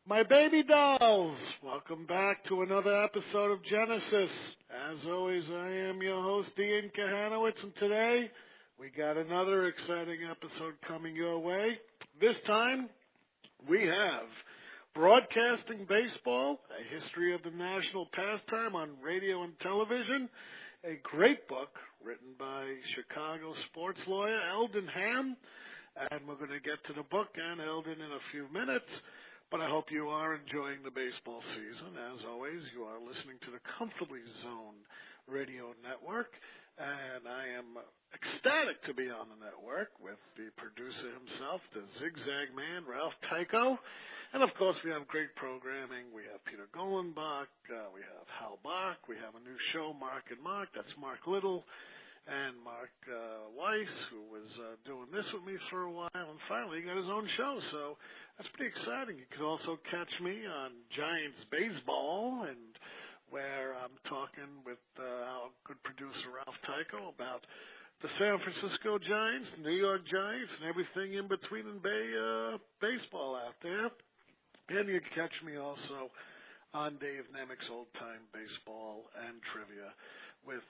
My baby dolls, welcome back to another episode of Genesis. As always, I am your host, Ian Kahanowitz, and today we got another exciting episode coming your way. This time, we have Broadcasting Baseball, a history of the national pastime on radio and television, a great book written by Chicago sports lawyer Eldon L, and we're going to get to the book and Eldon in a few minutes. But I hope you are enjoying the baseball season. As always, you are listening to the Comfortably Zoned Radio Network, and I am ecstatic to be on the network with the producer himself, the Zigzag Man, Ralph Tycho. And, of course, we have great programming. We have Peter Golenbach. We have Hal Bach. We have a new show, Mark and Mark. That's Mark Little and Mark Weiss, who was doing this with me for a while, and finally got his own show. So that's pretty exciting. You can also catch me on Giants Baseball, and where I'm talking with our good producer Ralph Tycho about the San Francisco Giants, New York Giants, and everything in between in baseball out there. And you can catch me also on Dave Nemec's Old Time Baseball and Trivia with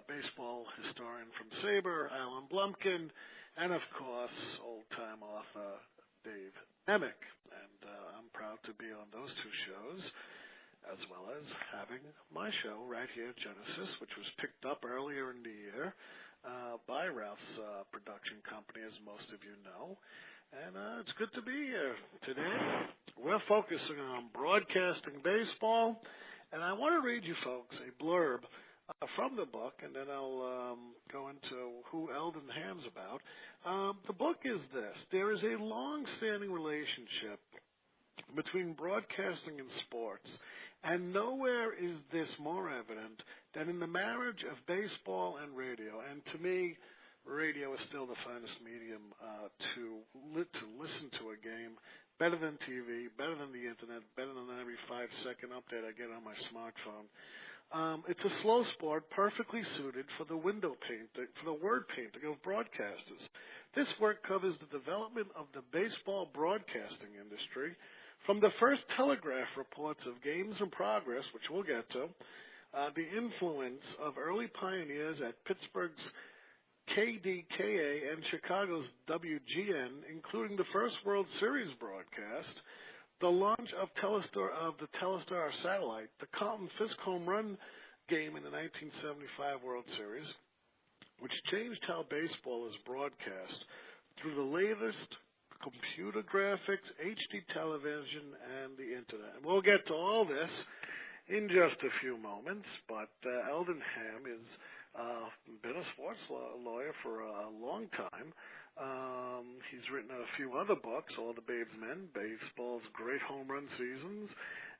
baseball historian from SABR, Alan Blumkin, and, of course, old-time author Dave Nemec. And I'm proud to be on those two shows, as well as having my show right here at Genesis, which was picked up earlier in the year by Ralph's production company, as most of you know. And it's good to be here today. We're focusing on broadcasting baseball, and I want to read you folks a blurb from the book, and then I'll go into who Eldon Ham's about. The book is this. There is a long-standing relationship between broadcasting and sports, and nowhere is this more evident than in the marriage of baseball and radio. And to me, radio is still the finest medium to listen to a game, better than TV, better than the internet, better than every 5-second update I get on my smartphone. It's a slow sport perfectly suited for the window painting, for the word painting of broadcasters. This work covers the development of the baseball broadcasting industry, from the first telegraph reports of games in progress, which we'll get to, the influence of early pioneers at Pittsburgh's KDKA and Chicago's WGN, including the first World Series broadcast, the launch of the Telestar satellite, the Carlton Fisk home run game in the 1975 World Series, which changed how baseball is broadcast through the latest computer graphics, HD television, and the internet. And we'll get to all this in just a few moments, but Eldon Ham is been a sports lawyer for a long time. He's written a few other books, All the Babe's Men, Baseball's Great Home Run Seasons,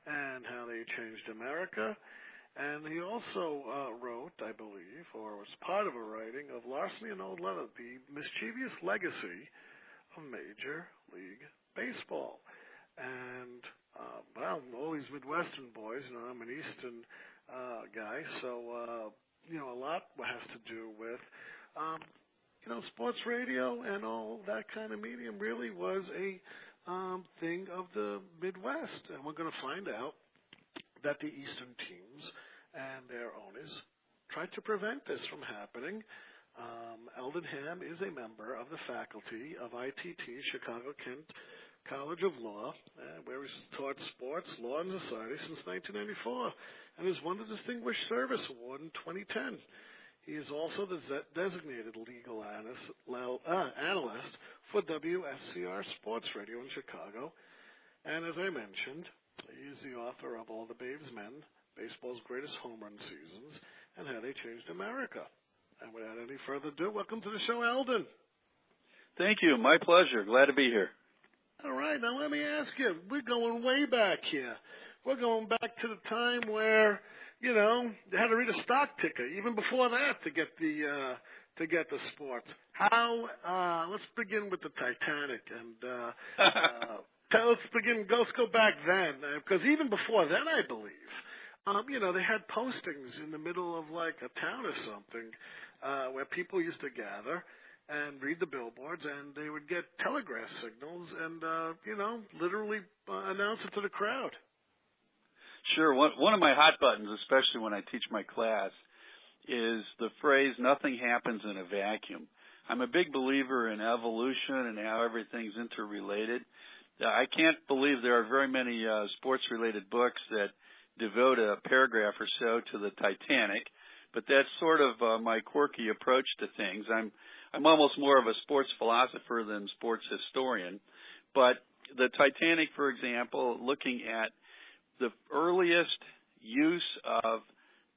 and How They Changed America. And he also wrote, I believe, or was part of a writing of Larceny and Old Leather, The Mischievous Legacy of Major League Baseball. And, well, all these Midwestern boys, I'm an Eastern guy, so a lot has to do with, sports radio and all that kind of medium really was a thing of the Midwest. And we're going to find out that the Eastern teams and their owners tried to prevent this from happening. Eldon Ham is a member of the faculty of ITT, Chicago-Kent College of Law, where he's taught sports, law, and society since 1994, and has won the Distinguished Service Award in 2010. He is also the designated legal analyst for WSCR Sports Radio in Chicago. And as I mentioned, he is the author of All the Babe's Men, Baseball's Greatest Home Run Seasons, and How They Changed America. And without any further ado, welcome to the show, Eldon. Thank you. My pleasure. Glad to be here. All right. Now let me ask you, we're going way back here. We're going back to the time where, you had to read a stock ticker, even before that, to get the sports. Let's begin with the Titanic, and let's go back then, because even before then, I believe, they had postings in the middle of like a town or something, where people used to gather, and read the billboards, and they would get telegraph signals and, literally announce it to the crowd. Sure. One of my hot buttons, especially when I teach my class, is the phrase, nothing happens in a vacuum. I'm a big believer in evolution and how everything's interrelated. I can't believe there are very many sports-related books that devote a paragraph or so to the Titanic, but that's sort of my quirky approach to things. I'm almost more of a sports philosopher than sports historian. But the Titanic, for example, looking at the earliest use of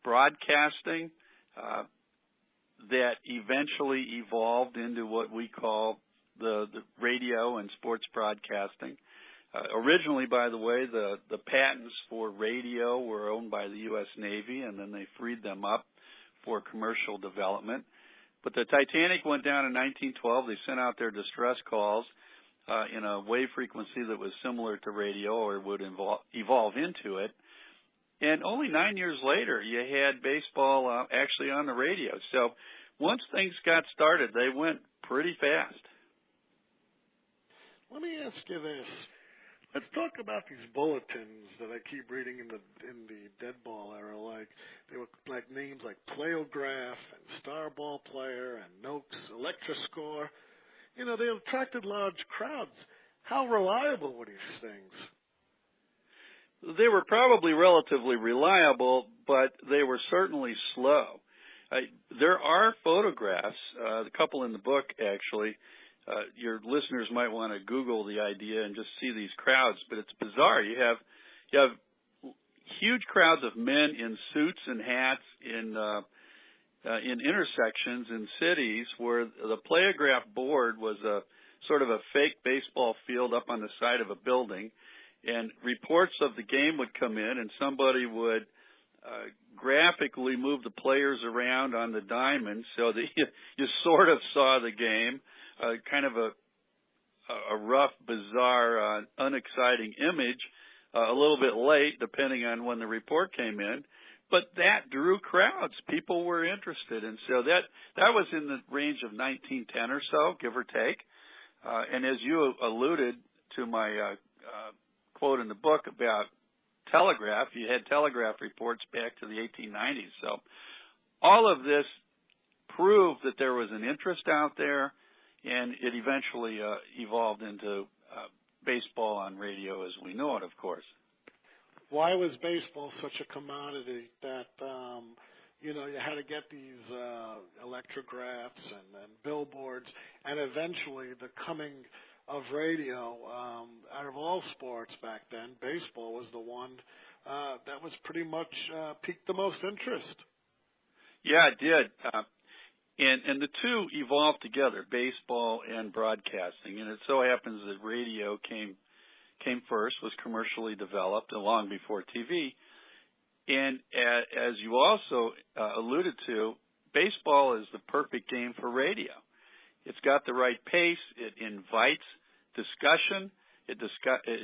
broadcasting that eventually evolved into what we call the radio and sports broadcasting. Originally, by the way, the patents for radio were owned by the U.S. Navy, and then they freed them up for commercial development. But the Titanic went down in 1912. They sent out their distress calls in a wave frequency that was similar to radio or would evolve into it. And only 9 years later, you had baseball actually on the radio. So once things got started, they went pretty fast. Let me ask you this. Let's talk about these bulletins that I keep reading in the dead ball era. Like they were like names like Playograph and Star Ball Player and Noakes Electroscore. You know, they attracted large crowds. How reliable were these things? They were probably relatively reliable, but they were certainly slow. There are photographs, a couple in the book actually. Your listeners might want to Google the idea and just see these crowds, but it's bizarre. You have huge crowds of men in suits and hats in intersections in cities where the Playograph board was a sort of a fake baseball field up on the side of a building, and reports of the game would come in, and somebody would graphically move the players around on the diamond so that you sort of saw the game, kind of a rough, bizarre, unexciting image, a little bit late depending on when the report came in. But that drew crowds. People were interested. And so that was in the range of 1910 or so, give or take. And as you alluded to my quote in the book about telegraph, you had telegraph reports back to the 1890s. So all of this proved that there was an interest out there, and it eventually evolved into baseball on radio as we know it, of course. Why was baseball such a commodity that, you had to get these electrographs and billboards, and eventually the coming of radio, out of all sports back then, baseball was the one that was pretty much piqued the most interest. Yeah, it did. And the two evolved together, baseball and broadcasting. And it so happens that radio came first, was commercially developed long before TV. And as you also alluded to, baseball is the perfect game for radio. It's got the right pace. It invites discussion. It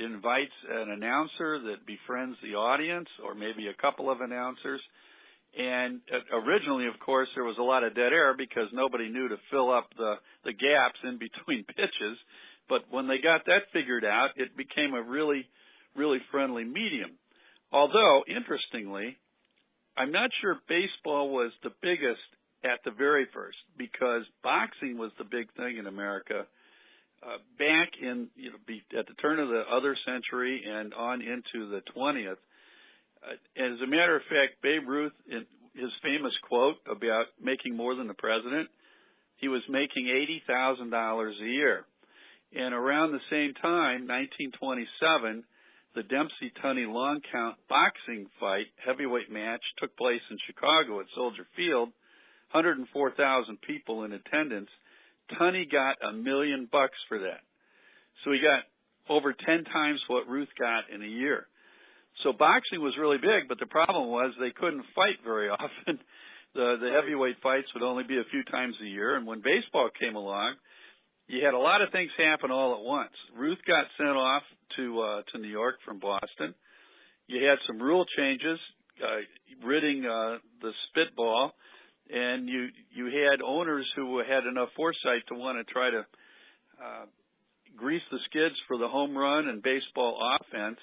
invites an announcer that befriends the audience, or maybe a couple of announcers. And originally, of course, there was a lot of dead air because nobody knew to fill up the gaps in between pitches. But when they got that figured out, it became a really, really friendly medium. Although, interestingly, I'm not sure baseball was the biggest at the very first, because boxing was the big thing in America back in, at the turn of the other century and on into the 20th. As a matter of fact, Babe Ruth, in his famous quote about making more than the president, he was making $80,000 a year. And around the same time, 1927, the Dempsey-Tunney long count boxing fight, heavyweight match, took place in Chicago at Soldier Field, 104,000 people in attendance. Tunney got $1 million for that. So he got over 10 times what Ruth got in a year. So boxing was really big, but the problem was they couldn't fight very often. The heavyweight fights would only be a few times a year. And when baseball came along, you had a lot of things happen all at once. Ruth got sent off to New York from Boston. You had some rule changes ridding the spitball and you had owners who had enough foresight to want to try to grease the skids for the home run and baseball offense.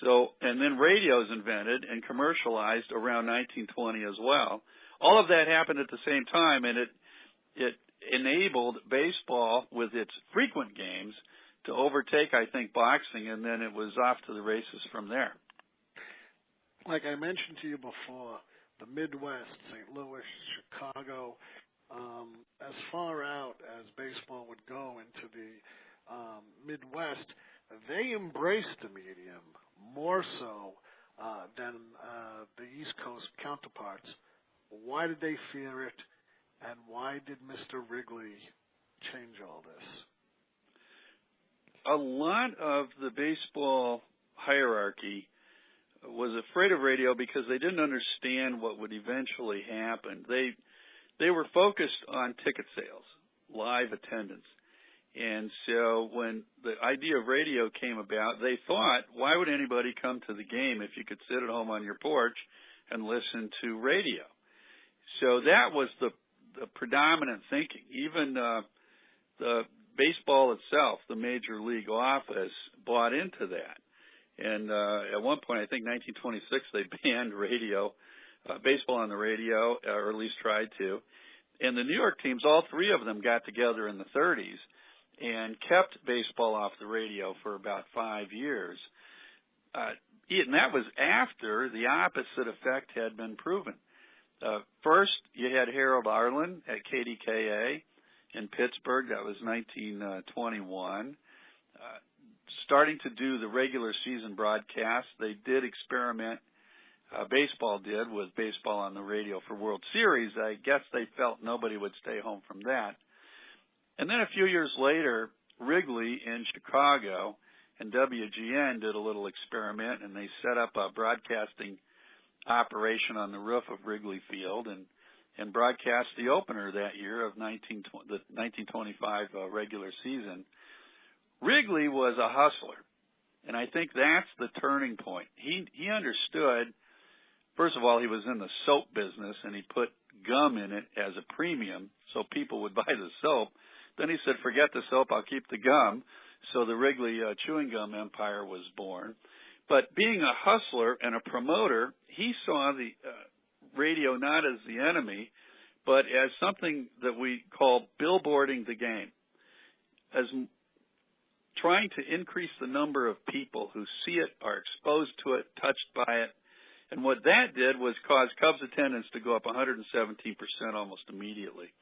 So, and then radio's invented and commercialized around 1920 as well. All of that happened at the same time, and it enabled baseball with its frequent games to overtake, I think, boxing, and then it was off to the races from there. Like I mentioned to you before, the Midwest, St. Louis, Chicago, as far out as baseball would go into the Midwest, they embraced the medium more so than the East Coast counterparts. Why did they fear it, and why did Mr. Wrigley change all this? A lot of the baseball hierarchy was afraid of radio because they didn't understand what would eventually happen. They were focused on ticket sales, live attendance. And so when the idea of radio came about, they thought, why would anybody come to the game if you could sit at home on your porch and listen to radio? So that was the predominant thinking. Even the baseball itself, the major league office, bought into that. And at one point, I think 1926, they banned radio, baseball on the radio, or at least tried to. And the New York teams, all three of them got together in the 30s and kept baseball off the radio for about 5 years. And that was after the opposite effect had been proven. First, you had Harold Arlen at KDKA in Pittsburgh. That was 1921. Starting to do the regular season broadcast. They did experiment, baseball did, with baseball on the radio for World Series. I guess they felt nobody would stay home from that. And then a few years later, Wrigley in Chicago and WGN did a little experiment, and they set up a broadcasting operation on the roof of Wrigley Field and broadcast the opener that year of the 1925 regular season. Wrigley was a hustler, and I think that's the turning point. He understood, first of all, he was in the soap business, and he put gum in it as a premium so people would buy the soap. Then he said, forget the soap, I'll keep the gum. So the Wrigley chewing gum empire was born. But being a hustler and a promoter, he saw the radio not as the enemy, but as something that we call billboarding the game, as trying to increase the number of people who see it, are exposed to it, touched by it. And what that did was cause Cubs attendance to go up 117% almost immediately.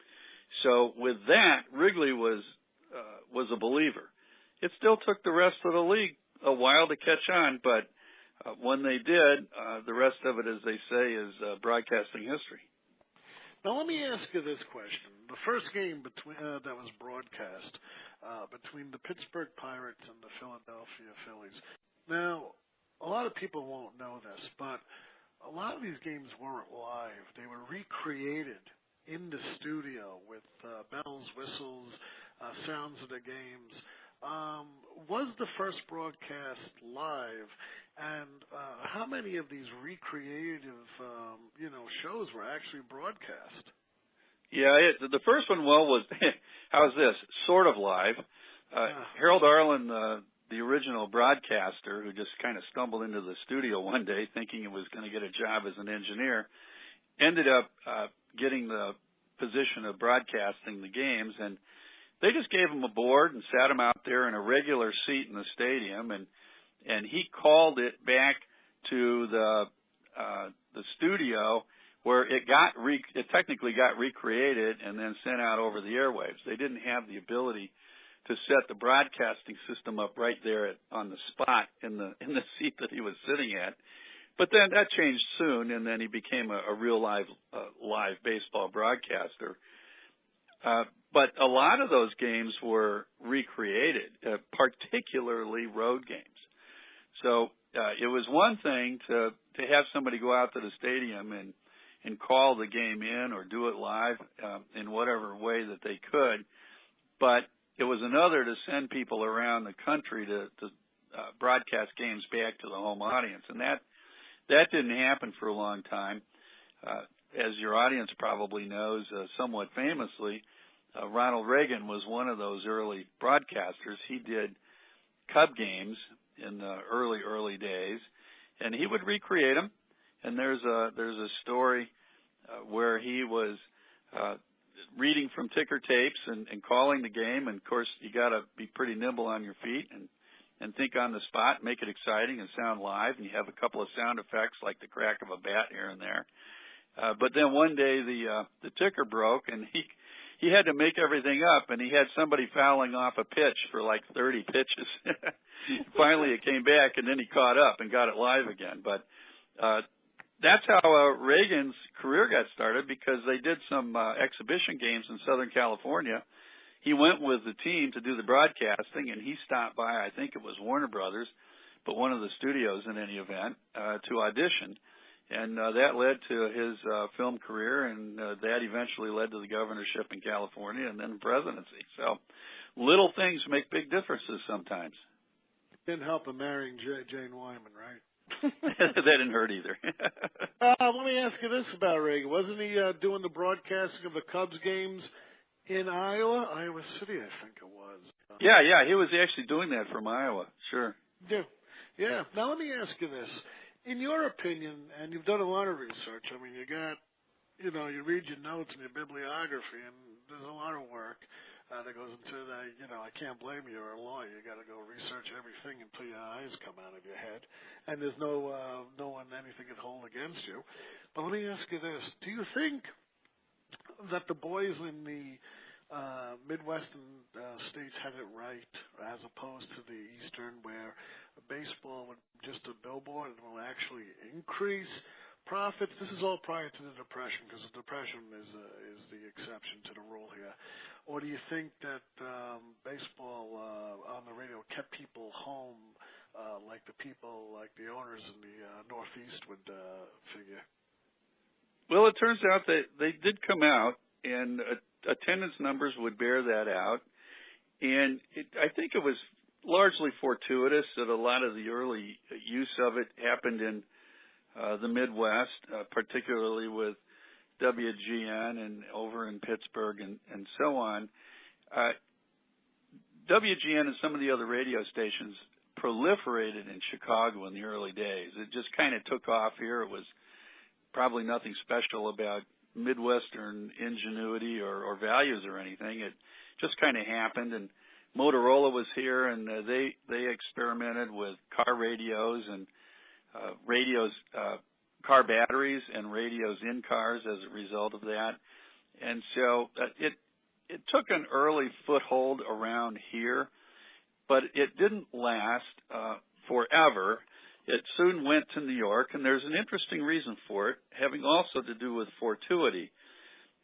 So with that, Wrigley was a believer. It still took the rest of the league a while to catch on, but when they did, the rest of it, as they say, is broadcasting history. Now, let me ask you this question. The first game that was broadcast between the Pittsburgh Pirates and the Philadelphia Phillies. Now, a lot of people won't know this, but a lot of these games weren't live. They were recreated in the studio with bells, whistles, sounds of the games. Was the first broadcast live, and how many of these recreative, shows were actually broadcast? Yeah, the first one, was, how's this, sort of live. Harold Arlen, the original broadcaster, who just kind of stumbled into the studio one day thinking he was going to get a job as an engineer, ended up getting the position of broadcasting the games, and they just gave him a board and sat him out there in a regular seat in the stadium, and he called it back to the studio where it technically got recreated and then sent out over the airwaves. They didn't have the ability to set the broadcasting system up right there on the spot in the seat that he was sitting at. But then that changed soon, and then he became a real live baseball broadcaster. But a lot of those games were recreated, particularly road games. So it was one thing to have somebody go out to the stadium and call the game in or do it live in whatever way that they could. But it was another to send people around the country to broadcast games back to the home audience. And that didn't happen for a long time. as your audience probably knows, somewhat famously, Ronald Reagan was one of those early broadcasters. He did Cub games in the early days, and he would recreate them. And there's a story where he was reading from ticker tapes and calling the game. And of course, you got to be pretty nimble on your feet and think on the spot, make it exciting and sound live. And you have a couple of sound effects like the crack of a bat here and there. But then one day the ticker broke, and he had to make everything up, and he had somebody fouling off a pitch for like 30 pitches. Finally, it came back, and then he caught up and got it live again. But that's how Reagan's career got started, because they did some exhibition games in Southern California. He went with the team to do the broadcasting, and he stopped by, I think it was Warner Brothers, but one of the studios in any event, to audition. And that led to his film career, and that eventually led to the governorship in California and then the presidency. So little things make big differences sometimes. Didn't help him marrying Jane Wyman, right? That didn't hurt either. Let me ask you this about Reagan. Wasn't he doing the broadcasting of the Cubs games in Iowa City, I think it was? Yeah, he was actually doing that from Iowa, sure. Yeah. Now let me ask you this. In your opinion, and you've done a lot of research, I mean, you read your notes and your bibliography, and there's a lot of work that goes into that. I can't blame you. You're a lawyer. You got to go research everything until your eyes come out of your head, and there's no one anything can hold against you. But let me ask you this: do you think that the boys in the Midwestern states had it right, as opposed to the Eastern, where baseball would just a billboard and will actually increase profits? This is all prior to the Depression, because the Depression is the exception to the rule here. Or do you think that baseball on the radio kept people home, like the owners in the Northeast would figure? Well, it turns out that they did come out, and attendance numbers would bear that out. And I think it was largely fortuitous that a lot of the early use of it happened in the Midwest, particularly with WGN and over in Pittsburgh and so on. WGN and some of the other radio stations proliferated in Chicago in the early days. It just kind of took off here. It was probably nothing special about Midwestern ingenuity or values or anything. It just kind of happened, and Motorola was here, and they experimented with car radios and car batteries and radios in cars as a result of that. And so it took an early foothold around here, but it didn't last forever. It soon went to New York, and there's an interesting reason for it, having also to do with fortuity.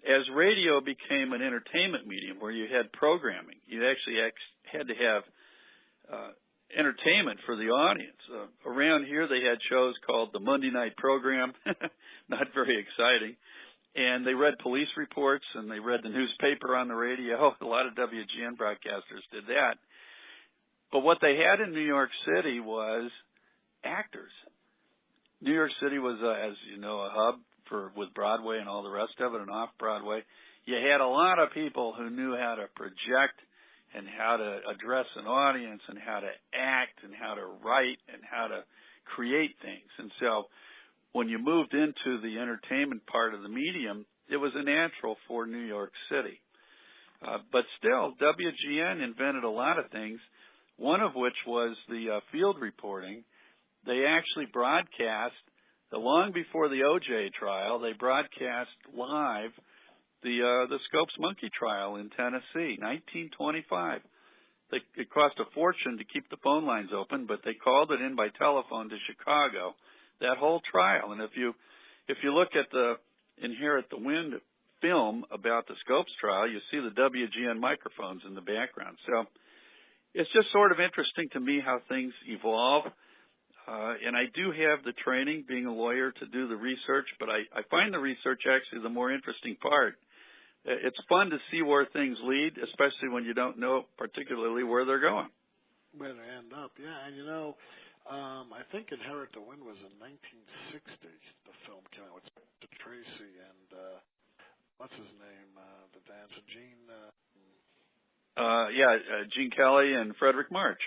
As radio became an entertainment medium where you had programming, you actually had to have entertainment for the audience. Around here they had shows called the Monday Night Program, not very exciting, and they read police reports and they read the newspaper on the radio. A lot of WGN broadcasters did that. But what they had in New York City was actors. New York City was, as you know, a hub with Broadway and all the rest of it, and off Broadway. You had a lot of people who knew how to project and how to address an audience and how to act and how to write and how to create things. And so when you moved into the entertainment part of the medium, it was a natural for New York City. But still, WGN invented a lot of things, one of which was the field reporting. They actually broadcast, long before the O.J. trial, they broadcast live the Scopes Monkey trial in Tennessee, 1925. It cost a fortune to keep the phone lines open, but they called it in by telephone to Chicago, that whole trial. And if you look at the Inherit the Wind film about the Scopes trial, you see the WGN microphones in the background. So it's just sort of interesting to me how things evolve. And I do have the training, being a lawyer, to do the research, but I find the research actually the more interesting part. It's fun to see where things lead, especially when you don't know particularly where they're going. Where they end up, yeah. And I think Inherit the Wind was in 1960, the film came out. The Tracy and what's his name, the dancer, Gene Kelly and Frederick March.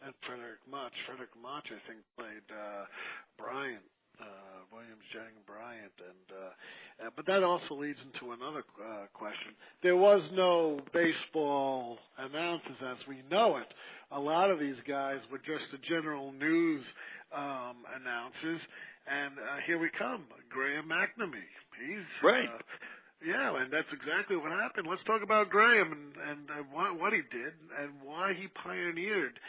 And Frederick March. Frederick March, I think, played Bryant, Williams Jennings Bryant, but that also leads into another question. There was no baseball announcers as we know it. A lot of these guys were just the general news announcers, and here we come, Graham McNamee. He's right. Yeah, and that's exactly what happened. Let's talk about Graham and what he did and why he pioneered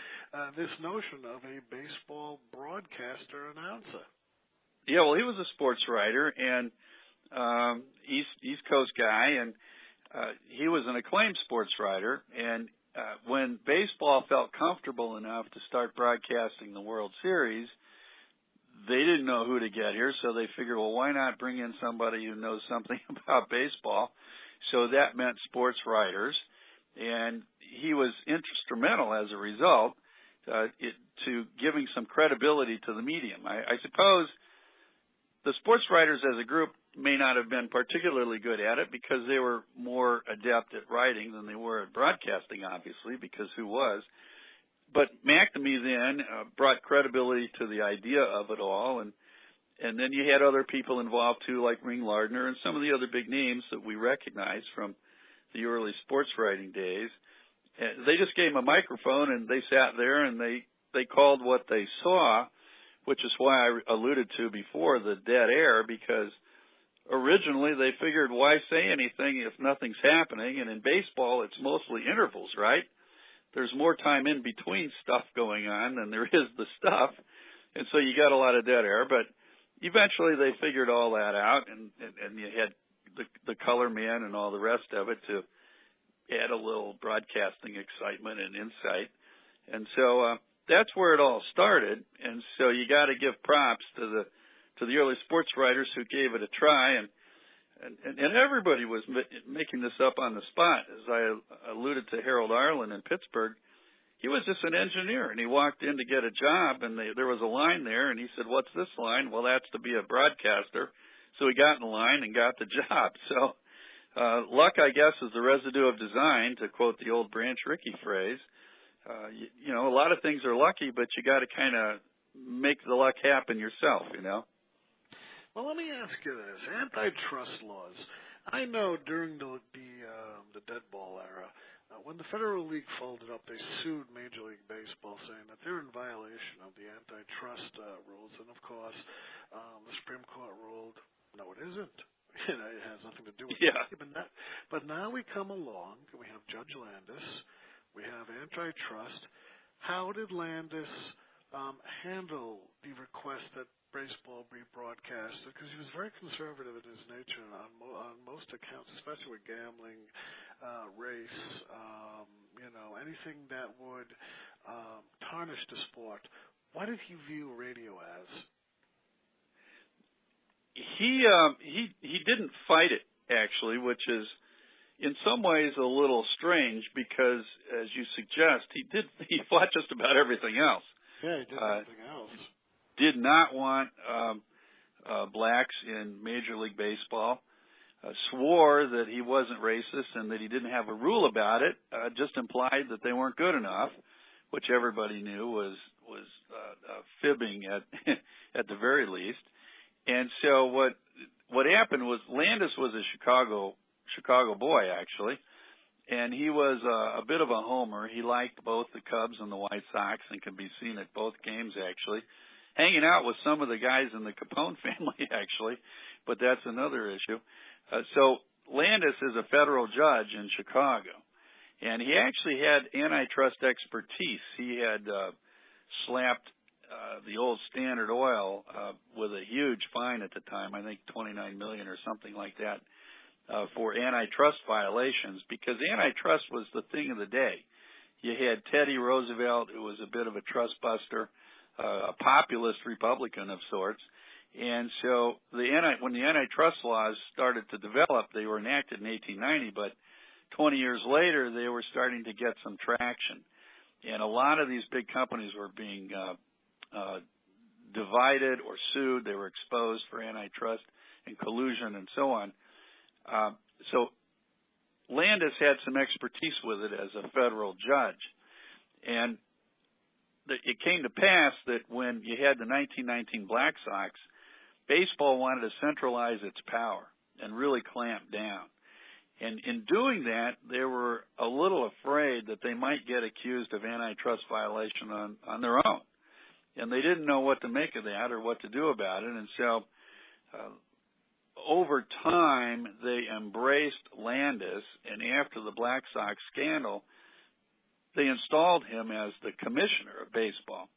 this notion of a baseball broadcaster announcer. Yeah, well, he was a sports writer and East Coast guy, and he was an acclaimed sports writer. And when baseball felt comfortable enough to start broadcasting the World Series, they didn't know who to get here, so they figured, well, why not bring in somebody who knows something about baseball? So that meant sports writers, and he was instrumental as a result to giving some credibility to the medium. I suppose the sports writers as a group may not have been particularly good at it because they were more adept at writing than they were at broadcasting, obviously, because who was? But McNamee then brought credibility to the idea of it all, and then you had other people involved too, like Ring Lardner and some of the other big names that we recognize from the early sports writing days. And they just gave them a microphone, and they sat there and they called what they saw, which is why I alluded to before the dead air, because originally they figured, why say anything if nothing's happening? And in baseball, it's mostly intervals, right? There's more time in between stuff going on than there is the stuff, and so you got a lot of dead air. But eventually they figured all that out, and you had the color man and all the rest of it to add a little broadcasting excitement and insight. And so that's where it all started. And so you got to give props to the early sports writers who gave it a try, and everybody was making this up on the spot. As I alluded to Harold Arlen in Pittsburgh, he was just an engineer, and he walked in to get a job, and there was a line there, and he said, "What's this line?" "Well, that's to be a broadcaster." So he got in the line and got the job. So luck, I guess, is the residue of design, to quote the old Branch Rickey phrase. You know, a lot of things are lucky, but you got to kind of make the luck happen yourself, you know. Well, let me ask you this. Antitrust laws. I know during the dead ball era, when the Federal League folded up, they sued Major League Baseball saying that they're in violation of the antitrust rules. And, of course, the Supreme Court ruled, no, it isn't. You know, it has nothing to do with it. But now we come along, and we have Judge Landis. We have antitrust. How did Landis handle the request that baseball be broadcast? Because he was very conservative in his nature on most accounts, especially with gambling, race, anything that would tarnish the sport. What did he view radio as? He didn't fight it, actually, which is in some ways a little strange because, as you suggest, he fought just about everything else. Yeah, he did everything else. Did not want blacks in Major League Baseball. Swore that he wasn't racist and that he didn't have a rule about it. Just implied that they weren't good enough, which everybody knew was fibbing at the very least. And so what happened was Landis was a Chicago boy, actually, and he was a bit of a homer. He liked both the Cubs and the White Sox and could be seen at both games, actually, hanging out with some of the guys in the Capone family, actually, but that's another issue. So Landis is a federal judge in Chicago, and he actually had antitrust expertise. He had slapped the old Standard Oil with a huge fine at the time, I think $29 million or something like that, for antitrust violations, because antitrust was the thing of the day. You had Teddy Roosevelt, who was a bit of a trust buster, a populist Republican of sorts. And so when the antitrust laws started to develop, they were enacted in 1890, but 20 years later, they were starting to get some traction. And a lot of these big companies were being divided or sued. They were exposed for antitrust and collusion and so on. So Landis had some expertise with it as a federal judge. And it came to pass that when you had the 1919 Black Sox, baseball wanted to centralize its power and really clamp down. And in doing that, they were a little afraid that they might get accused of antitrust violation on their own. And they didn't know what to make of that or what to do about it. And so over time, they embraced Landis, and after the Black Sox scandal, they installed him as the commissioner of baseball.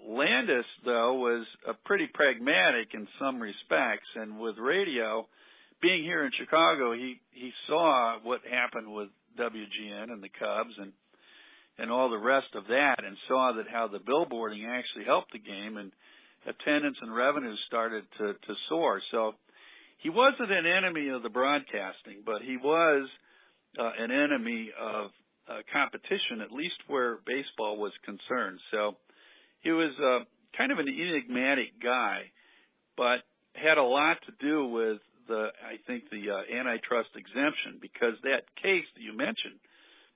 Landis, though, was pretty pragmatic in some respects, and with radio, being here in Chicago, he saw what happened with WGN and the Cubs and all the rest of that, and saw that how the billboarding actually helped the game, and attendance and revenues started to soar. So he wasn't an enemy of the broadcasting, but he was an enemy of competition, at least where baseball was concerned. So he was kind of an enigmatic guy, but had a lot to do with the antitrust exemption, because that case that you mentioned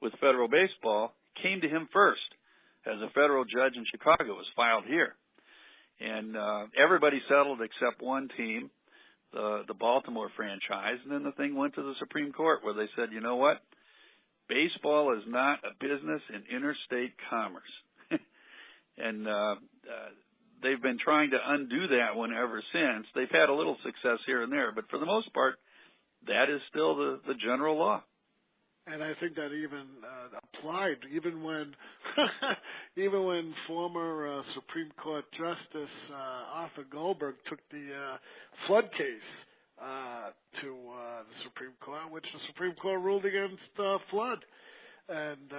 with federal baseball came to him first as a federal judge in Chicago. It was filed here. And everybody settled except one team, the Baltimore franchise, and then the thing went to the Supreme Court, where they said, you know what? Baseball is not a business in interstate commerce. And they've been trying to undo that one ever since. They've had a little success here and there, but for the most part, that is still the general law. And I think that even applied even when former Supreme Court Justice Arthur Goldberg took the flood case to the Supreme Court, which the Supreme Court ruled against flood, and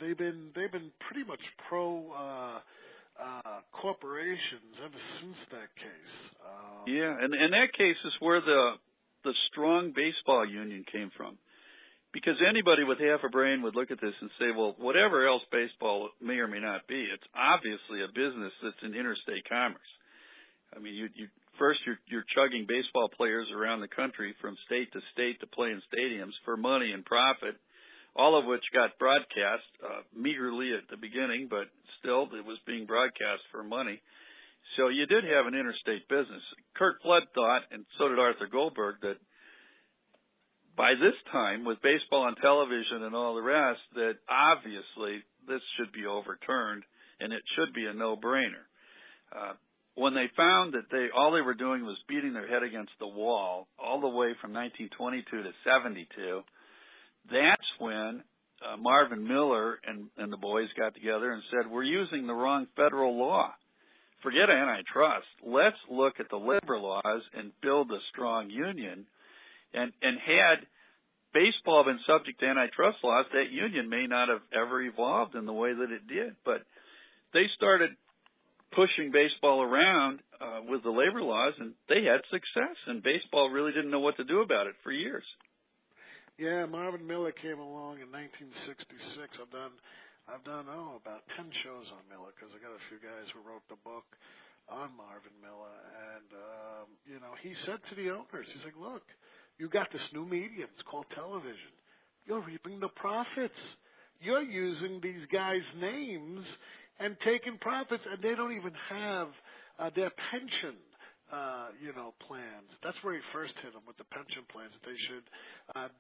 they've been pretty much pro corporations ever since that case. Yeah, and that case is where the strong baseball union came from. Because anybody with half a brain would look at this and say, well, whatever else baseball may or may not be, it's obviously a business that's in interstate commerce. I mean, you're chugging baseball players around the country from state to state to play in stadiums for money and profit, all of which got broadcast meagerly at the beginning, but still it was being broadcast for money. So you did have an interstate business. Kurt Flood thought, and so did Arthur Goldberg, that by this time, with baseball on television and all the rest, that obviously this should be overturned, and it should be a no-brainer. When they found that all they were doing was beating their head against the wall all the way from 1922 to 72, that's when Marvin Miller and the boys got together and said, we're using the wrong federal law. Forget antitrust. Let's look at the labor laws and build a strong union. And had baseball been subject to antitrust laws, that union may not have ever evolved in the way that it did. But they started pushing baseball around with the labor laws, and they had success. And baseball really didn't know what to do about it for years. Yeah, Marvin Miller came along in 1966. I've done about 10 shows on Miller, because I got a few guys who wrote the book on Marvin Miller. And he said to the owners, he's like, look, you got this new medium. It's called television. You're reaping the profits. You're using these guys' names and taking profits, and they don't even have their pension, plans. That's where he first hit them with the pension plans, that they should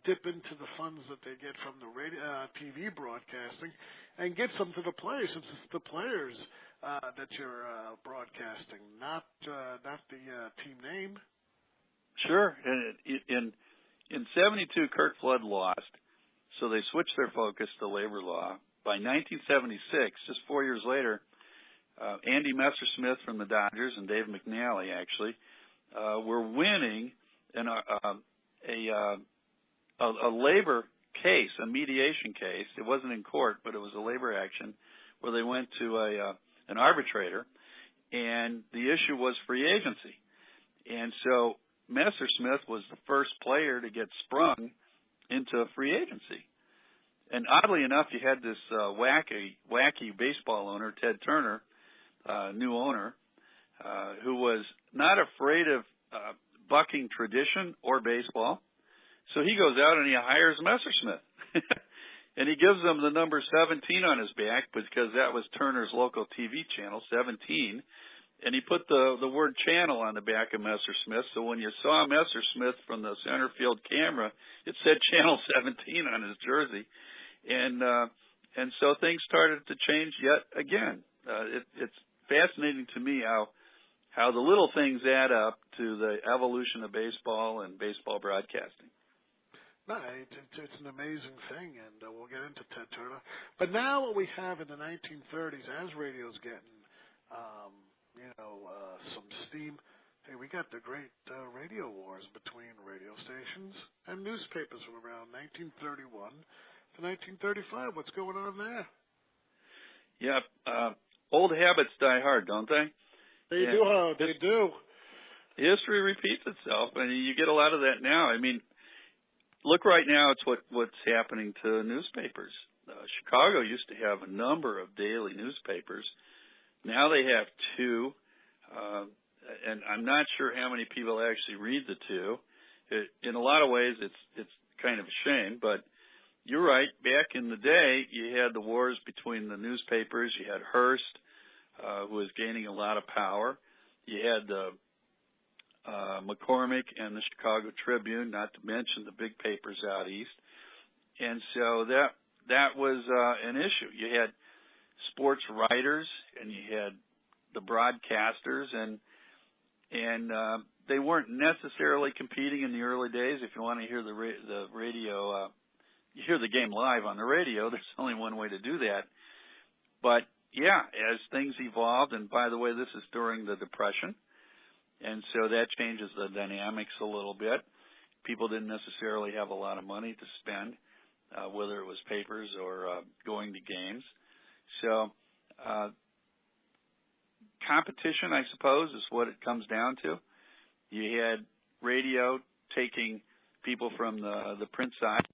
dip into the funds that they get from the radio, TV broadcasting and give some to the players, since it's the players that you're broadcasting, not the team name. Sure. In 72, Kurt Flood lost, so they switched their focus to labor law. By 1976, just 4 years later, Andy Messersmith from the Dodgers and Dave McNally actually were winning a labor case, a mediation case. It wasn't in court, but it was a labor action where they went to an arbitrator, and the issue was free agency. And so Messersmith was the first player to get sprung into free agency. And oddly enough, you had this wacky baseball owner, Ted Turner, new owner, who was not afraid of bucking tradition or baseball. So he goes out and he hires Messersmith. And he gives him the number 17 on his back because that was Turner's local TV channel, 17. And he put the word channel on the back of Messersmith. So when you saw Messersmith from the center field camera, it said channel 17 on his jersey. And so things started to change yet again. It's fascinating to me how the little things add up to the evolution of baseball and baseball broadcasting. No, it's an amazing thing, and we'll get into Ted Turner. But now what we have in the 1930s, as radio's getting, some steam, hey, we got the great radio wars between radio stations and newspapers from around 1931 to 1935. What's going on there? Yeah, old habits die hard, don't they? They do. History repeats itself, and you get a lot of that now. I mean, look right now, it's what's happening to newspapers. Chicago used to have a number of daily newspapers. Now they have two, and I'm not sure how many people actually read the two. In a lot of ways, it's kind of a shame, but you're right. Back in the day, you had the wars between the newspapers. You had Hearst, who was gaining a lot of power. You had McCormick and the Chicago Tribune, not to mention the big papers out east. And so that was an issue. You had sports writers and you had the broadcasters, and they weren't necessarily competing in the early days. If you want to hear the radio, you hear the game live on the radio. There's only one way to do that. But yeah, as things evolved, and by the way, this is during the Depression, and so that changes the dynamics a little bit. People didn't necessarily have a lot of money to spend, whether it was papers or going to games. So competition, I suppose, is what it comes down to. You had radio taking people from the print side.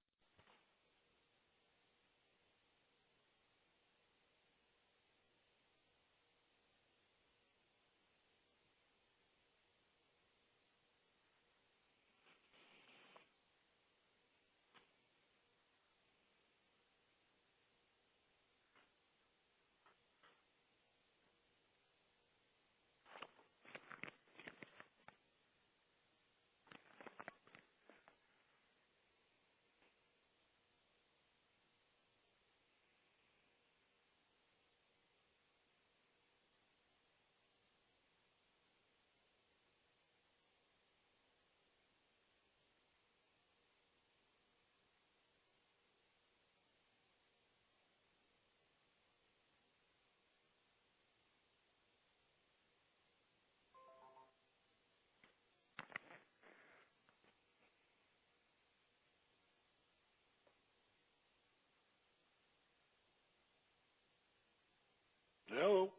Hello.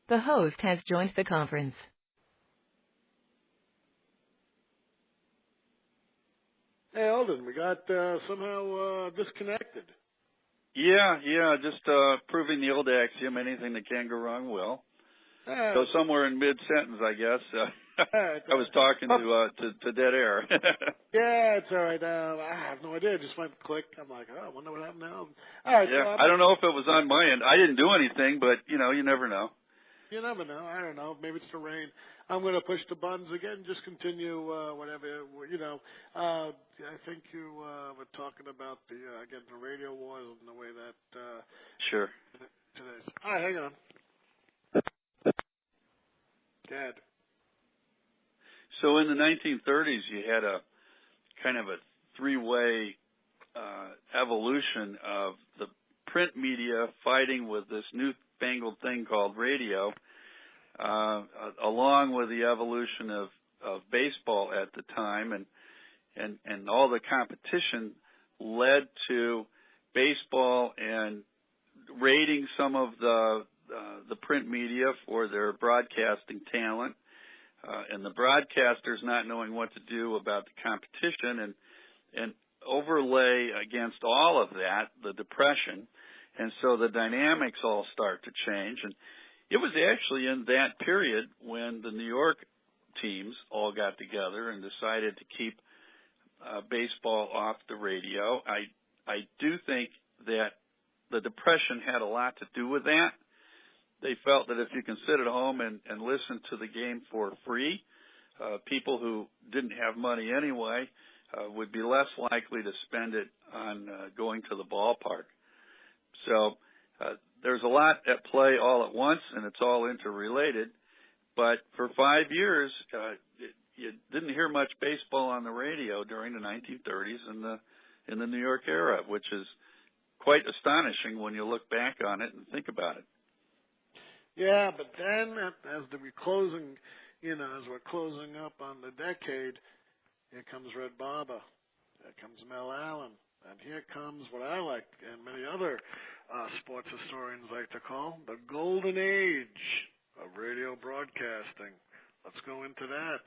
The host has joined the conference. Hey, Eldon, we got somehow disconnected. Yeah, just proving the old axiom: anything that can go wrong will. So somewhere in mid-sentence, I guess, I was talking to dead air. Yeah, it's all right. I have no idea. It just went click. I'm like, I wonder what happened now. All right. Yeah, So I don't know if it was on my end. I didn't do anything, but, you never know. You never know. I don't know. Maybe it's the rain. I'm going to push the buttons again. Just continue whatever. I think you were talking about the radio wars and the way that. Sure. today's. All right, hang on. Dead. So in the 1930s, you had a kind of a three-way evolution of the print media fighting with this newfangled thing called radio, along with the evolution of baseball at the time, and all the competition led to baseball and raiding some of the print media for their broadcasting talent, and the broadcasters not knowing what to do about the competition, and overlay against all of that the depression, and so the dynamics all start to change. And it was actually in that period when the New York teams all got together and decided to keep baseball off the radio. I do think that the depression had a lot to do with that. They felt that if you can sit at home and listen to the game for free, people who didn't have money anyway would be less likely to spend it on going to the ballpark. So there's a lot at play all at once, and it's all interrelated. But for 5 years, you didn't hear much baseball on the radio during the 1930s in the New York era, which is quite astonishing when you look back on it and think about it. Yeah, but then as we're closing, as we're closing up on the decade, here comes Red Barber, here comes Mel Allen, and here comes what I like and many other sports historians like to call the golden age of radio broadcasting. Let's go into that.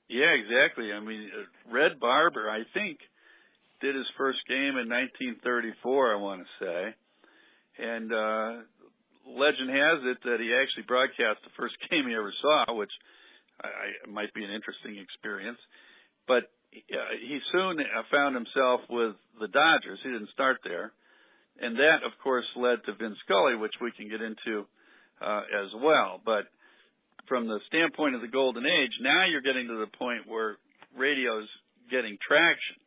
Yeah, exactly. I mean, Red Barber, I think, did his first game in 1934, I want to say. And legend has it that he actually broadcast the first game he ever saw, which might be an interesting experience. But he soon found himself with the Dodgers. He didn't start there. And that, of course, led to Vin Scully, which we can get into as well. But from the standpoint of the golden age, now you're getting to the point where radio's getting traction.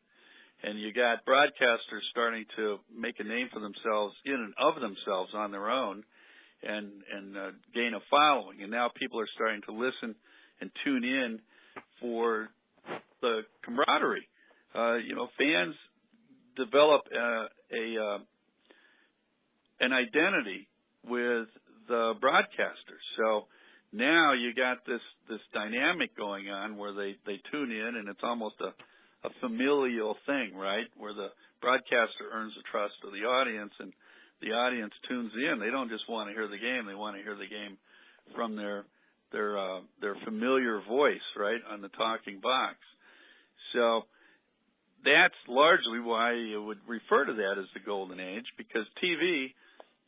And you got broadcasters starting to make a name for themselves in and of themselves on their own and gain a following. And now people are starting to listen and tune in for the camaraderie. Fans develop an identity with the broadcasters. So now you got this dynamic going on where they tune in, and it's almost a familial thing, right? Where the broadcaster earns the trust of the audience, and the audience tunes in. They don't just want to hear the game; they want to hear the game from their familiar voice, right, on the talking box. So that's largely why you would refer to that as the golden age, because TV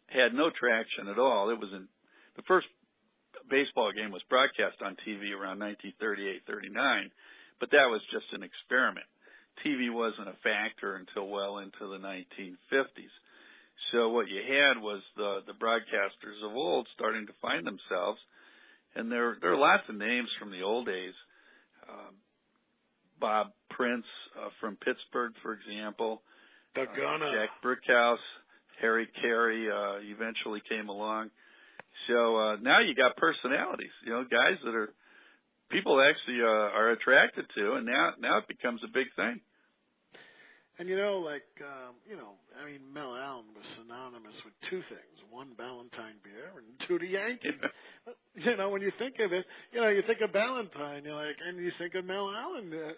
had no traction at all. It was the first baseball game was broadcast on TV around 1938-39, but that was just an experiment. TV wasn't a factor until well into the 1950s. So what you had was the broadcasters of old starting to find themselves, and there are lots of names from the old days. Bob Prince from Pittsburgh, for example. Jack Brickhouse, Harry Carey eventually came along. So now you got personalities, guys that are people actually are attracted to, and now it becomes a big thing. And Mel Allen was synonymous with two things: one, Ballantine beer, and two, the Yankees. When you think of it, you think of Ballantine, and you think of Mel Allen,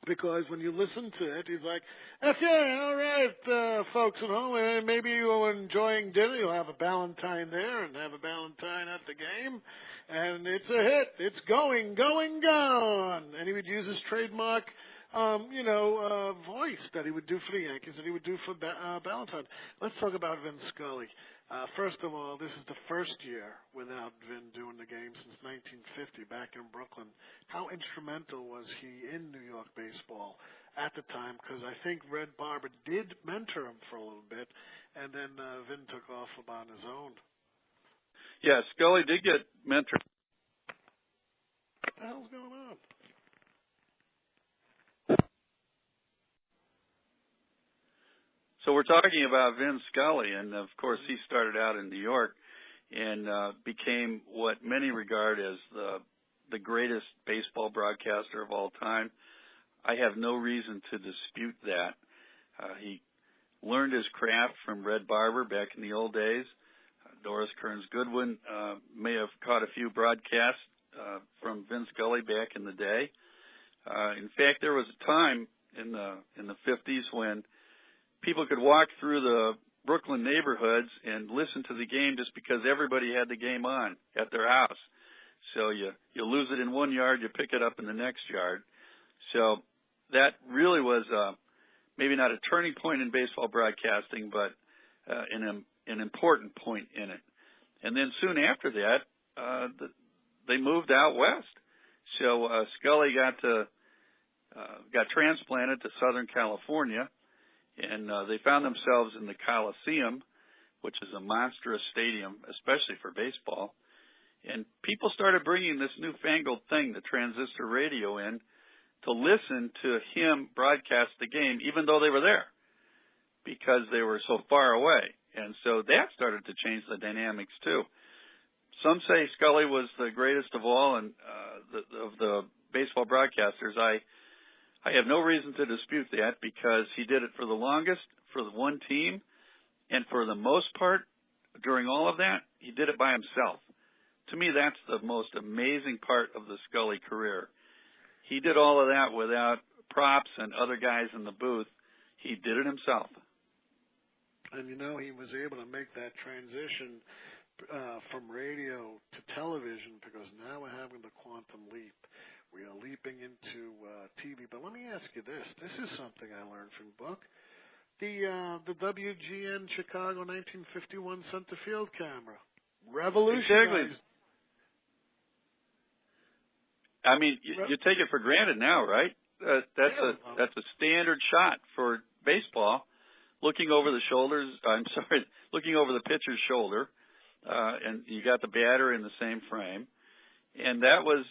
because when you listen to it, he's like, okay, all right, folks at home, maybe you're enjoying dinner, you'll have a Ballantine there and have a Ballantine at the game, and it's a hit. It's going, gone. And he would use his trademark voice that he would do for the Yankees and he would do for Ballantine. Let's talk about Vin Scully. First of all, this is the first year without Vin doing the game since 1950 back in Brooklyn. How instrumental was he in New York baseball at the time? Because I think Red Barber did mentor him for a little bit, and then Vin took off on his own. Yeah, Scully did get mentored. What the hell's going on? So we're talking about Vin Scully, and of course he started out in New York and became what many regard as the greatest baseball broadcaster of all time. I have no reason to dispute that. He learned his craft from Red Barber back in the old days. Doris Kearns Goodwin may have caught a few broadcasts from Vin Scully back in the day. In fact, there was a time in the 50s when people could walk through the Brooklyn neighborhoods and listen to the game just because everybody had the game on at their house. So you lose it in one yard, you pick it up in the next yard. So that really was maybe not a turning point in baseball broadcasting, but an important point in it. And then soon after that, they moved out west. So Scully got transplanted to Southern California, and they found themselves in the Coliseum, which is a monstrous stadium, especially for baseball. And people started bringing this newfangled thing, the transistor radio, in to listen to him broadcast the game, even though they were there, because they were so far away. And so that started to change the dynamics, too. Some say Scully was the greatest of all and of the baseball broadcasters. I have no reason to dispute that because he did it for the longest, for the one team, and for the most part, during all of that, he did it by himself. To me, that's the most amazing part of the Scully career. He did all of that without props and other guys in the booth. He did it himself. And, he was able to make that transition from radio to television because now we're having the quantum leap. We are leaping into TV. But let me ask you this. This is something I learned from the book. The WGN Chicago 1951 center field camera. Revolutionized. Exactly. I mean, you take it for granted now, right? That's a standard shot for baseball, looking over the looking over the pitcher's shoulder, and you got the batter in the same frame. And that was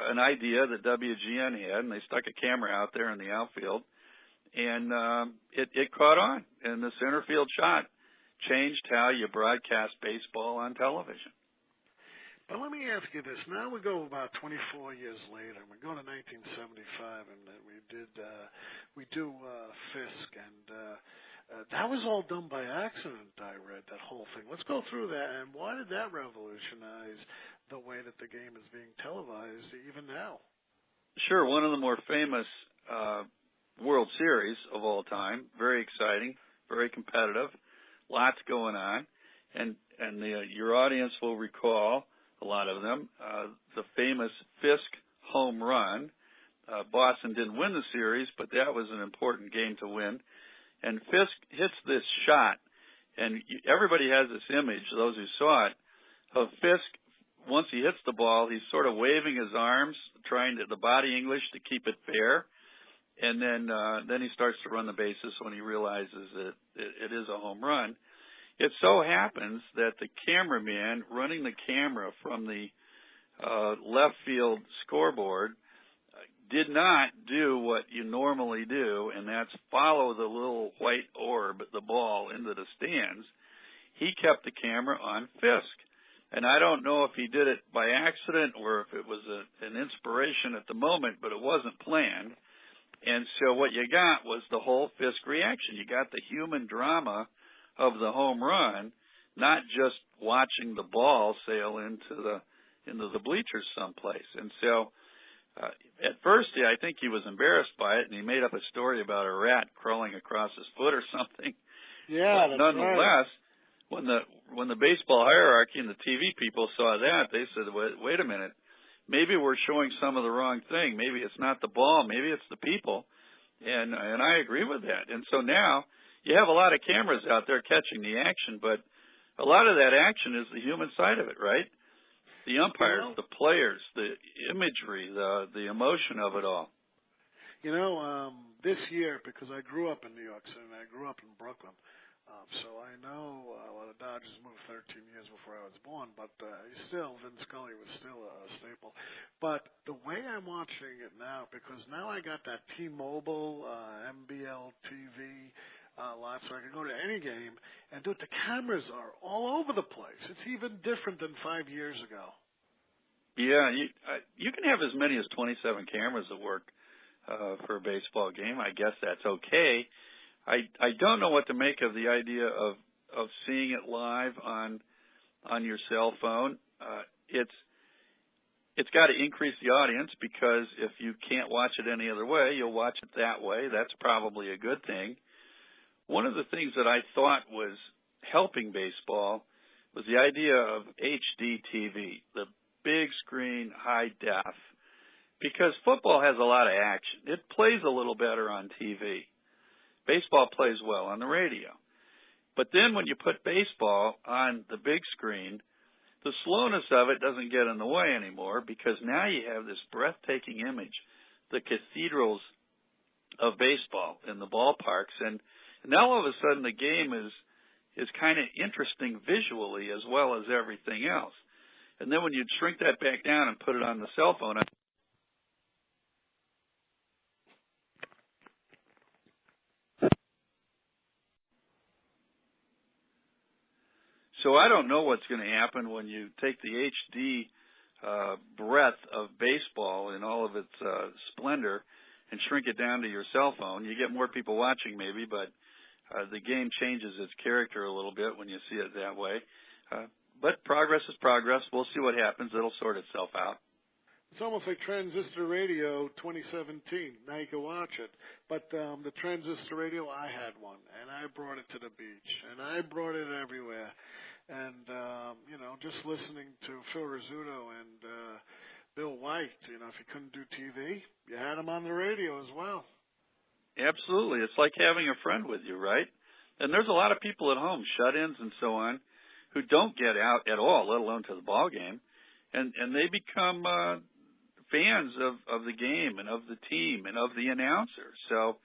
an idea that WGN had, and they stuck a camera out there in the outfield, and it caught on. And the center field shot changed how you broadcast baseball on television. But let me ask you this. Now we go about 24 years later. We go to 1975, and we do Fisk, and that was all done by accident. I read that whole thing. Let's go through that. And why did that revolutionize the way that the game is being televised even now? Sure. One of the more famous World Series of all time. Very exciting, very competitive, lots going on, and your audience will recall. A lot of them, the famous Fisk home run. Boston didn't win the series, but that was an important game to win. And Fisk hits this shot, and everybody has this image, those who saw it, of Fisk. Once he hits the ball, he's sort of waving his arms, trying the body English to keep it fair. And then he starts to run the bases when he realizes that it is a home run. It so happens that the cameraman running the camera from the left field scoreboard did not do what you normally do, and that's follow the little white orb, the ball, into the stands. He kept the camera on Fisk. And I don't know if he did it by accident or if it was an inspiration at the moment, but it wasn't planned. And so what you got was the whole Fisk reaction. You got the human drama of the home run, not just watching the ball sail into the bleachers someplace. And so at first, I think he was embarrassed by it, and he made up a story about a rat crawling across his foot or something. Yeah, but nonetheless, right. When the baseball hierarchy and the TV people saw that, they said, wait a minute, maybe we're showing some of the wrong thing. Maybe it's not the ball, maybe it's the people. And I agree with that. And so now you have a lot of cameras out there catching the action, but a lot of that action is the human side of it, right? The umpires, the players, the imagery, the emotion of it all. This year, because I grew up in New York City, and I grew up in Brooklyn, so I know the Dodgers moved 13 years before I was born, but Vin Scully was still a staple. But the way I'm watching it now, because now I got that T-Mobile, MBL TV, lot, so I can go to any game and do it. The cameras are all over the place. It's even different than 5 years ago. Yeah, you can have as many as 27 cameras at work for a baseball game. I guess that's okay. I don't know what to make of the idea of seeing it live on your cell phone. It's got to increase the audience, because if you can't watch it any other way, you'll watch it that way. That's probably a good thing. One of the things that I thought was helping baseball was the idea of HD TV, the big screen, high def, because football has a lot of action. It plays a little better on TV. Baseball plays well on the radio. But then when you put baseball on the big screen, the slowness of it doesn't get in the way anymore, because now you have this breathtaking image, the cathedrals of baseball in the ballparks, and now all of a sudden the game is kind of interesting visually as well as everything else. And then when you shrink that back down and put it on the cell phone, so I don't know what's going to happen when you take the HD breadth of baseball in all of its splendor and shrink it down to your cell phone. You get more people watching maybe, but the game changes its character a little bit when you see it that way. But progress is progress. We'll see what happens. It'll sort itself out. It's almost like transistor radio 2017. Now you can watch it. But the transistor radio, I had one, and I brought it to the beach, and I brought it everywhere. And, just listening to Phil Rizzuto and Bill White, if you couldn't do TV, you had them on the radio as well. Absolutely. It's like having a friend with you, right? And there's a lot of people at home, shut-ins and so on, who don't get out at all, let alone to the ball game. And they become fans of the game and of the team and of the announcer. So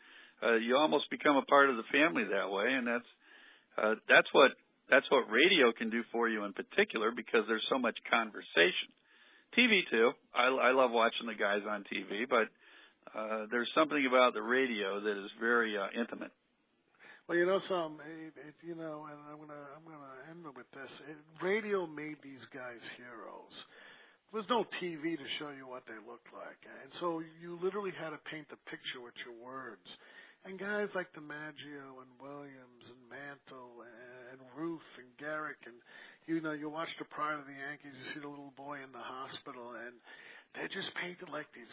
you almost become a part of the family that way, and that's what radio can do for you in particular, because there's so much conversation. TV too. I love watching the guys on TV, but there's something about the radio that is very intimate. Well, something, and I'm gonna end with this. Radio made these guys heroes. There was no TV to show you what they looked like, and so you literally had to paint the picture with your words. And guys like DiMaggio and Williams and Mantle and Ruth and Garrick, and you watch the Pride of the Yankees, you see the little boy in the hospital, and they're just painted like these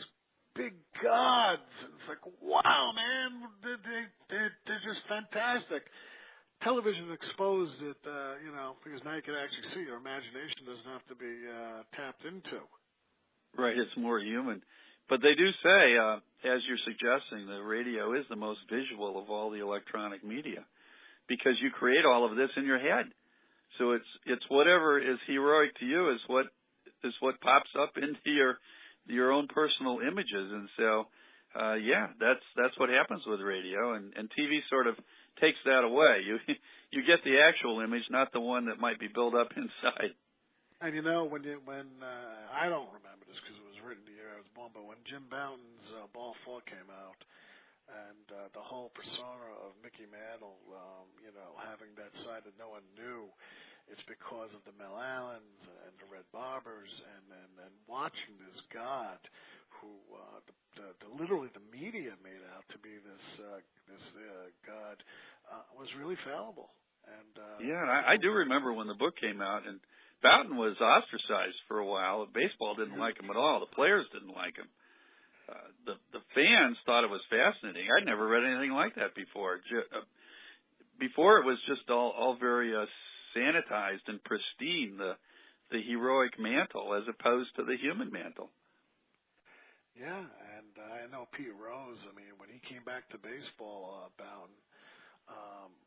big gods. And it's like, wow, man, they're just fantastic. Television exposed it, because now you can actually see. Your imagination doesn't have to be tapped into. Right, it's more human. But they do say, as you're suggesting, the radio is the most visual of all the electronic media, because you create all of this in your head. So it's whatever is heroic to you is what pops up into your own personal images. And so, that's what happens with radio, and TV sort of takes that away. You get the actual image, not the one that might be built up inside. And when I don't remember this because it was written the year I was born, but when Jim Bouton's Ball 4 came out, and the whole persona of Mickey Mantle, having that side that no one knew, it's because of the Mel Allens and the Red Barbers, and watching this god who literally the media made out to be this god was really fallible. And I do remember when the book came out, and Bouton was ostracized for a while. Baseball didn't like him at all. The players didn't like him. The fans thought it was fascinating. I'd never read anything like that before. Before it was just all very sanitized and pristine, the heroic mantle as opposed to the human mantle. Yeah, and I know Pete Rose. I mean, when he came back to baseball, Bouton,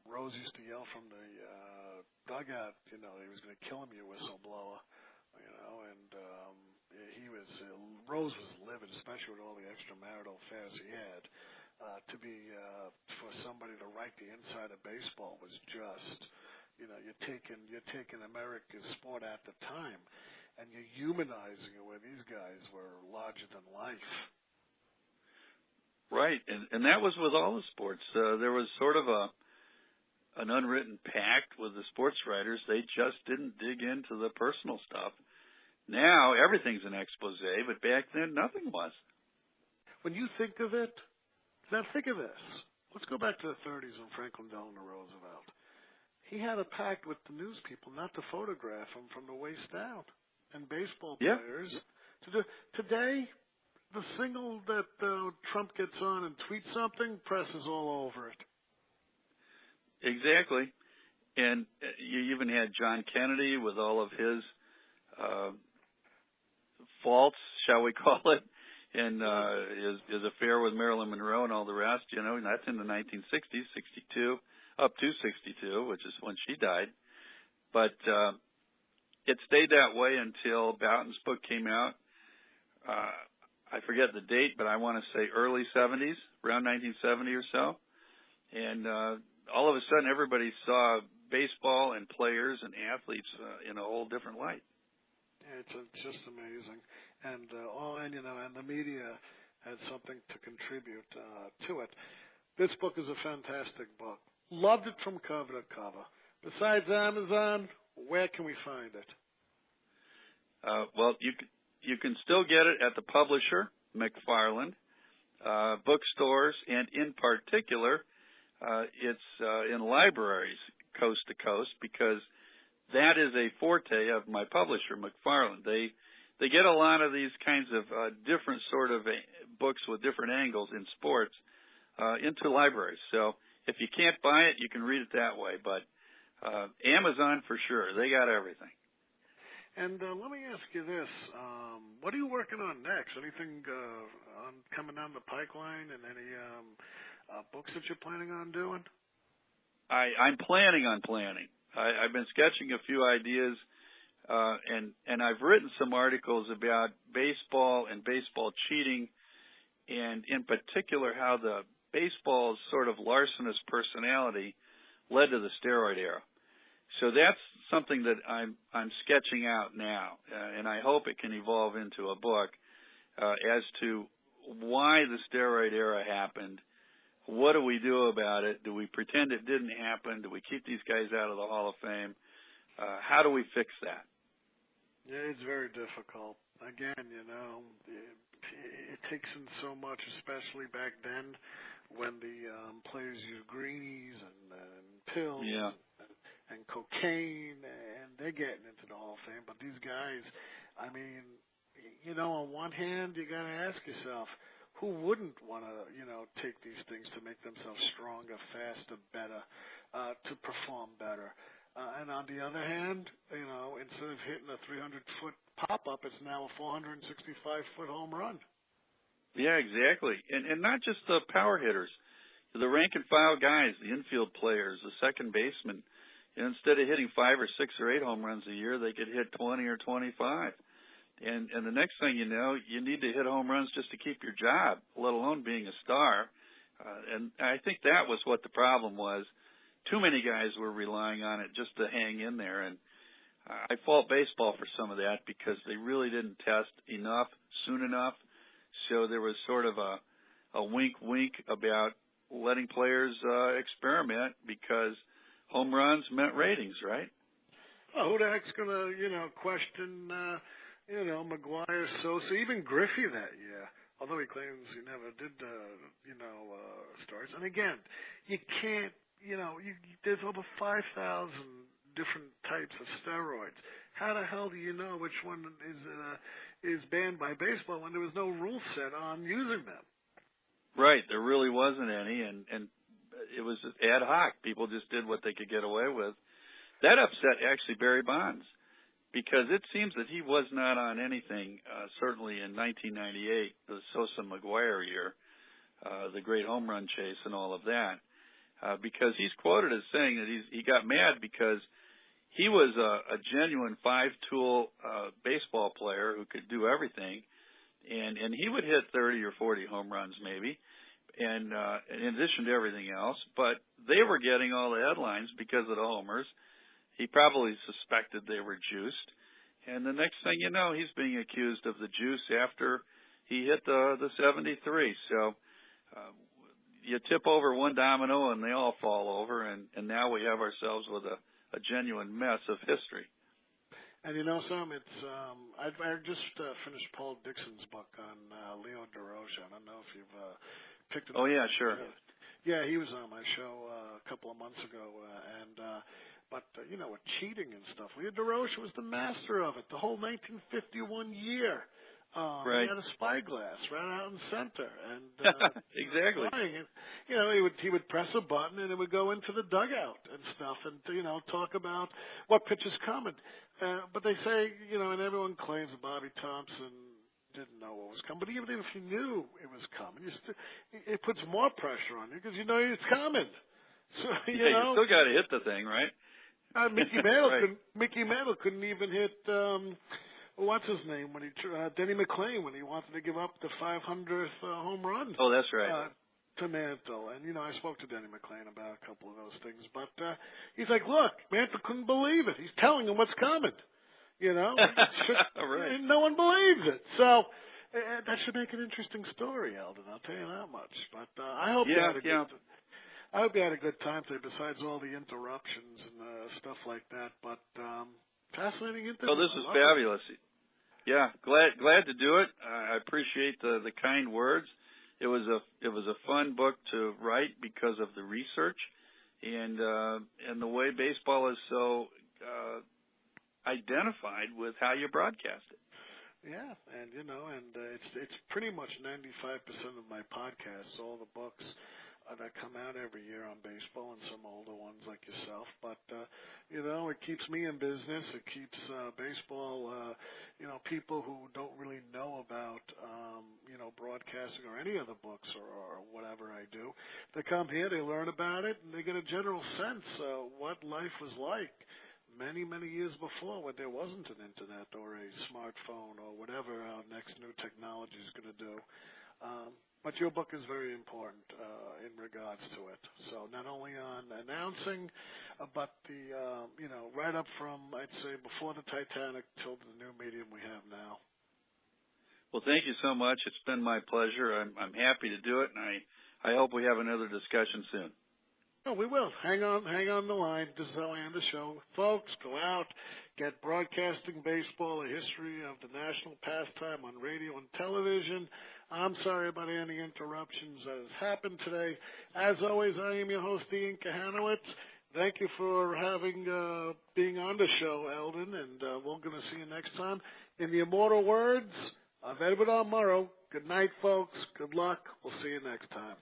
Rose used to yell from the dugout, he was going to kill him, you whistleblower, and Rose was livid, especially with all the extramarital affairs he had. For somebody to write the inside of baseball was just, you're taking America's sport at the time, and you're humanizing it where these guys were larger than life. Right, and that was with all the sports. There was sort of an unwritten pact with the sports writers. They just didn't dig into the personal stuff. Now everything's an expose, but back then nothing was. When you think of it, now think of this. Let's go back to the 30s when Franklin Delano Roosevelt. He had a pact with the news people not to photograph him from the waist down. And baseball players. Today, the single that Trump gets on and tweets something, press is all over it. Exactly. And you even had John Kennedy with all of his faults, shall we call it, and his affair with Marilyn Monroe and all the rest. You know, that's in the 1960s, 62, up to 62, which is when she died. But it stayed that way until Boughton's book came out. I forget the date, but I want to say early 70s, around 1970 or so. And all of a sudden, everybody saw baseball and players and athletes in a whole different light. It's just amazing, and the media had something to contribute to it. This book is a fantastic book. Loved it from cover to cover. Besides Amazon, where can we find it? Well, you can still get it at the publisher, McFarland, bookstores, and in particular, it's in libraries coast to coast, because that is a forte of my publisher, McFarland. They get a lot of these kinds of different sort of books with different angles in sports into libraries. So if you can't buy it, you can read it that way. But Amazon for sure, they got everything. And let me ask you this: what are you working on next? Anything coming down the pipeline, and any books that you're planning on doing? I'm planning on planning. I've been sketching a few ideas, and I've written some articles about baseball and baseball cheating, and in particular how the baseball's sort of larcenous personality led to the steroid era. So that's something that I'm sketching out now, and I hope it can evolve into a book as to why the steroid era happened. What do we do about it? Do we pretend it didn't happen? Do we keep these guys out of the Hall of Fame? How do we fix that? Yeah, it's very difficult. Again, it takes in so much, especially back then when the players used greenies and pills and cocaine, and they're getting into the Hall of Fame. But these guys, I mean, on one hand, you got to ask yourself, who wouldn't want to, take these things to make themselves stronger, faster, better, to perform better? And on the other hand, instead of hitting a 300-foot pop-up, it's now a 465-foot home run. Yeah, exactly. And not just the power hitters. The rank-and-file guys, the infield players, the second basemen, instead of hitting 5 or 6 or 8 home runs a year, they could hit 20 or 25. And the next thing you know, you need to hit home runs just to keep your job, let alone being a star. And I think that was what the problem was. Too many guys were relying on it just to hang in there. And I fault baseball for some of that because they really didn't test enough soon enough. So there was sort of a wink-wink about letting players experiment because home runs meant ratings, right? Well, who the heck's going to, question, McGuire, Sosa, even Griffey that year, although he claims he never did, starts. And again, you can't, there's over 5,000 different types of steroids. How the hell do you know which one is banned by baseball when there was no rule set on using them? Right, there really wasn't any, and it was ad hoc. People just did what they could get away with. That upset actually Barry Bonds, because it seems that he was not on anything, certainly in 1998, the Sosa-McGuire year, the great home run chase and all of that, because he's quoted as saying that he got mad because he was a genuine five-tool baseball player who could do everything, and he would hit 30 or 40 home runs maybe, and in addition to everything else, but they were getting all the headlines because of the homers. He probably suspected they were juiced, and the next thing you know, he's being accused of the juice after he hit the 73. So you tip over one domino and they all fall over, and now we have ourselves with a genuine mess of history. And Sam, it's I just finished Paul Dixon's book on Leo DeRoche. I don't know if you've picked it up. Oh yeah, sure. Yeah, he was on my show a couple of months ago, but with cheating and stuff, Leo DeRoche was the master of it. The whole 1951 year. Right. He had a spyglass right out in center, and exactly. And, he would press a button and it would go into the dugout and stuff, and talk about what pitch is coming. But they say, and everyone claims that Bobby Thompson didn't know what was coming. But even if you knew it was coming, it puts more pressure on you because you know it's coming. So you still got to hit the thing, right? Mickey Mantle right. Mickey Mantle couldn't even hit. What's his name when Denny McLain when he wanted to give up the 500th home run? Oh, that's right. To Mantle, and I spoke to Denny McLain about a couple of those things, but he's like, look, Mantle couldn't believe it. He's telling him what's coming, right. And no one believes it. So that should make an interesting story, Eldon. I'll tell you that much. But I hope you had a good. I hope you had a good time today. Besides all the interruptions and stuff like that, but. Fascinating interview. Oh, this is fabulous. Yeah, glad to do it. I appreciate the kind words. It was a fun book to write because of the research and the way baseball is so identified with how you broadcast it. Yeah, and it's pretty much 95% of my podcasts, all the books that come out every year on baseball, and some older ones like yourself. But it keeps me in business. It keeps baseball. People who don't really know about broadcasting or any of the books or whatever I do, they come here, they learn about it, and they get a general sense of what life was like many, many years before, when there wasn't an internet or a smartphone or whatever our next new technology is going to do. But your book is very important in regards to it. So not only on announcing, but the right up from, I'd say, before the Titanic till the new medium we have now. Well, thank you so much. It's been my pleasure. I'm happy to do it, and I hope we have another discussion soon. Oh, we will. Hang on the line. This is how I end the show. Folks, go out, get Broadcasting Baseball, a history of the national pastime on radio and television. I'm sorry about any interruptions that has happened today. As always, I am your host, Ian Kahanowitz. Thank you for being on the show, Eldon, and we're going to see you next time. In the immortal words of Edward R. Murrow, good night, folks. Good luck. We'll see you next time.